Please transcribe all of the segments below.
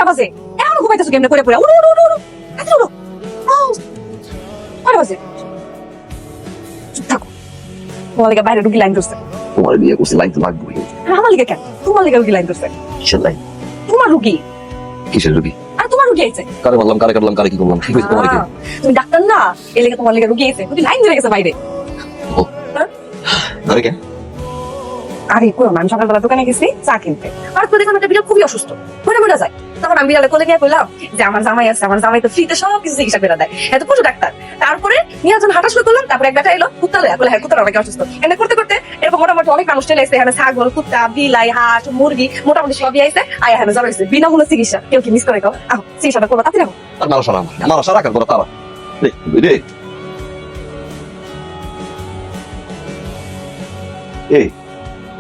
2টা বাজে এখনো ঘুমাইতেছো কেমনে করে পড়ে? উড়ো উড়ো উড়ো উড়ো, আচ্ছা উড়ো। কয়টা বাজে? চুপ থাকো। তোমার লেগে বাইরে ঢুকি লাইন ধরছে। তোমার বিয়ে করছি লাইন তো লাগবেই। আমার লেগে কেন? তোমার লেগে রুগী লাইন ধরছে। কিসের লাইন? তোমার রুগী কিসের রুগী? আর তোমার রুগী আইছে। কারে বললাম, কারে কাটলাম, কারে কি করলাম? ঠিক আছে তোমার কি? তুমি ডাক্তার না, এর লেগে তোমার লেগে রুগী আইছে। রুগী লাইন ধরে গেছে বাইরে। ধরে কে? আরে কোনো আমি সকালবেলা দোকানে গেছি চা কিনতে, আর তো দেখলাম একটা বিড়াল খুবই অসুস্থ, মরে যায়। তখন আমি বিড়ালে কোলে নিয়ে বললাম যে আমার জামাই আছে, আমার জামাই তো ফ্রিতে সব কিছু চিকিৎসা করে দেয়, এত পশু ডাক্তার। তারপরে নিয়ে যখন হাঁটা শুরু করলাম, তারপরে এক বেটা এলো কুত্তা লয়া, বলে হ্যাঁ কুত্তা অনেক অসুস্থ। এনে করতে করতে এরকম মোটামুটি অনেক মানুষ চলে এসেছে, এখানে ছাগল, কুত্তা, বিলাই, হাঁস, মুরগি মোটামুটি সবই আইছে। আয় এখানে জড়ো হয়েছে বিনামূল্যে চিকিৎসা। কেউ কি মিস করে কাও? আহ চিকিৎসাটা করবো তাতে রাখো। আর মারা সারা কার বড় তারা রে। এই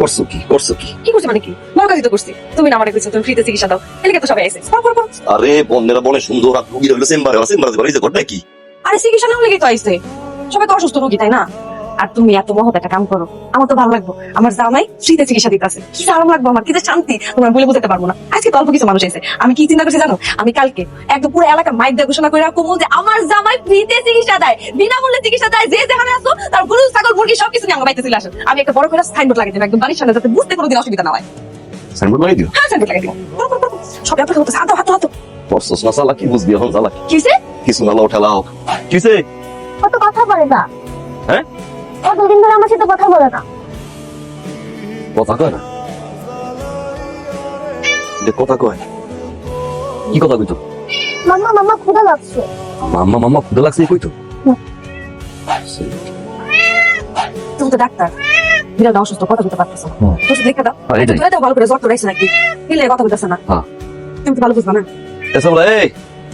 করছো কি? করছো কি? কি করছি মানে কি? বড় কাজই তো করছি। তুমি না আমারে কইছো তুমি ফ্রিতে চিকিৎসা দাও, এদিকে তো সবাই আইছে। আরে বন্ধেরা বলে সুন্দর আর রুগী হইলো চেম্বারে এই যে করতে কি? আরে চিকিৎসা না হলে কি তো আইছে, সবাই তো অসুস্থ রোগী তাই না? আর তুমি এত মহৎ একটা কাম করো, আমার তো ভালো লাগবো। আমার জামাই ফ্রিতে চিকিৎসা দিতেছে, কি আরাম লাগবো আমার, কি যে শান্তি তোমার বলে বোঝাতে পারবো না। আজকে তো অল্প কিছু মানুষ এসে, আমি কি চিন্তা করছি জানো? আমি কালকে একদম পুরো এলাকা মাইক দিয়ে ঘোষণা করে রাখবো যে আমার জামাই ফ্রিতে চিকিৎসা দেয়, বিনামূল্যে চিকিৎসা দেয়। যে যেখানে আসো তার গরু ছাগল মুরগি সবকিছু নিয়ে আমার বাড়িতে চলে আসেন। আমি একটা বড় করে সাইনবোর্ড লাগিয়ে দেবো একদম বাড়ির সামনে, যাতে বুঝতে কোনোদিন অসুবিধা না হয়। সাইনবোর্ড লাগিয়ে দিও। হ্যাঁ সাইনবোর্ড লাগিয়ে দিবো। সব ব্যাপার হতো হাতো হাতো হাতো। করছস না সালা, কি বুঝবি এখন সালা? কিসে কিছু না লাও ঠেলাও। কিসে? কত কথা বলে না, হ্যাঁ কতদিন ধরে আমার সাথে কথা বলে না। কথা কয় না? কথা কয় কি? কথা কইতো? মাম্মা মাম্মা ক্ষুধা লাগছে। মাম্মা মাম্মা ক্ষুধা লাগছে কইতো? তুমি তো ডাক্তার, বিড়ালটা অসুস্থ, কথা বলতে পারতেছো না। হুম। তুমি দেখে দাও, হ্যাঁ, এটাই। দাও ভালো করে, জ্বর তো রাখছে নাকি, দিলে কথা বলতেছে না। হ্যাঁ। তুমি তো ভালো বুঝবা না। এসব বলে এই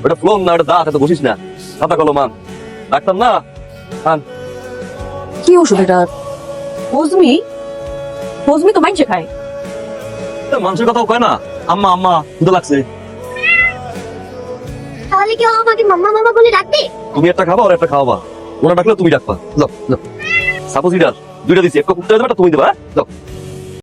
ওটা ফ্লোম না, ওটা দাঁত, এত বসিস না। কথা কলো মান ডাক্তার না। কি ওষুধ এটা? হজমি? হজমি তো মাইনছে খায়। মানুষের কথাও কয় না, আম্মা আম্মা ক্ষুধা লাগছে। তাহলে কি ও আমাকে মাম্মা মাম্মা বলে ডাকবে? তুমি একটা খাবা আর একটা খাওয়াবা, ওনা ডাকলে তুমি ডাকবা। যাও যাও, সাপোজ দুইটা দিছি, একটা কুত্তা দেবে, একটা তুমি দেবা। যাও।